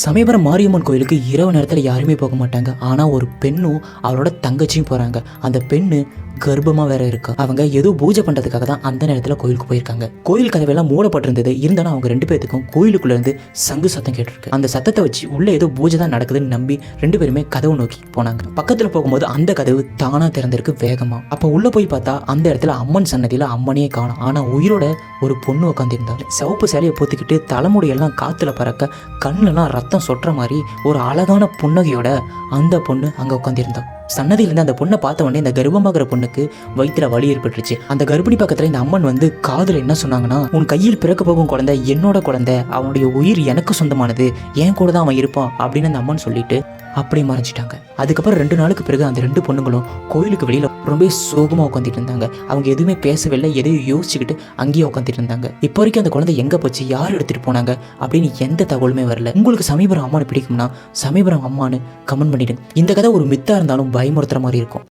சமயபுரம் மாரியம்மன் கோயிலுக்கு இரவு நேரத்தில் யாருமே போக மாட்டாங்க. ஆனால் ஒரு பெண்ணும் அவளோட தங்கச்சியும் போகிறாங்க. அந்த பெண்ணு கர்ப்பமாக வேற இருக்கு. அவங்க ஏதோ பூஜை பண்ணுறதுக்காக தான் அந்த நேரத்தில் கோயிலுக்கு போயிருக்காங்க. கோயில் கதவெல்லாம் மூடப்பட்டிருந்தது. இருந்தாலும் அவங்க 2 பேத்துக்கும் கோயிலுக்குள்ள இருந்து சங்கு சத்தம் கேட்டிருக்கு. அந்த சத்தத்தை வச்சு உள்ள ஏதோ பூஜை தான் நடக்குதுன்னு நம்பி 2 பேருமே கதவு நோக்கி போனாங்க. பக்கத்தில் போகும்போது அந்த கதவு தானா திறந்திருக்கு வேகமா. அப்போ உள்ள போய் பார்த்தா அந்த இடத்துல அம்மன் சன்னதியில் அம்மனையே காணும். ஆனால் உயிரோட ஒரு பொண்ணு உட்காந்துருந்தாள். சிவப்பு சேலையை போத்திக்கிட்டு தலைமுடியெல்லாம் காத்துல பறக்க கண்ணெல்லாம் ரத்தம் சொட்டுற மாதிரி ஒரு அழகான புன்னகையோட அந்த பொண்ணு அங்கே உட்காந்துருந்தாள். சன்னதியிலேருந்து அந்த பொண்ணை பார்த்த உடனே இந்த கர்ப்பமாகிற பொண்ணுக்கு வயிற்றுல வலி ஏற்பட்டுருச்சு. அந்த கர்ப்பிணி பக்கத்தில் இந்த அம்மன் வந்து காதில் என்ன சொன்னாங்கன்னா, உன் கையில் பிறக்க போகும் குழந்தை என்னோட குழந்தை, அவனுடைய உயிர் எனக்கு சொந்தமானது, என் கூட தான் அவன் இருப்பான் அப்படின்னு அந்த அம்மன் சொல்லிட்டு அப்படி மறைச்சிட்டாங்க. அதுக்கப்புறம் 2 நாளுக்கு பிறகு அந்த 2 பொண்ணுங்களும் கோயிலுக்கு வெளியில் ரொம்ப சோகமாக உட்காந்துட்டு இருந்தாங்க. அவங்க எதுவுமே பேசவில்லை, எதையும் யோசிச்சுக்கிட்டு அங்கேயே உட்காந்துட்டு இருந்தாங்க. இப்போ வரைக்கும் அந்த குழந்தை எங்கே போச்சு, யார் எடுத்துகிட்டு போனாங்க அப்படின்னு எந்த தகவலுமே வரல. உங்களுக்கு சமயபுரம் அம்மானு பிடிக்கும்னா சமயபுரம் அம்மானு கமெண்ட் பண்ணிடுங்க. இந்த கதை ஒரு மித்தா இருந்தாலும் பயமுறுத்துற மாதிரி இருக்கும்.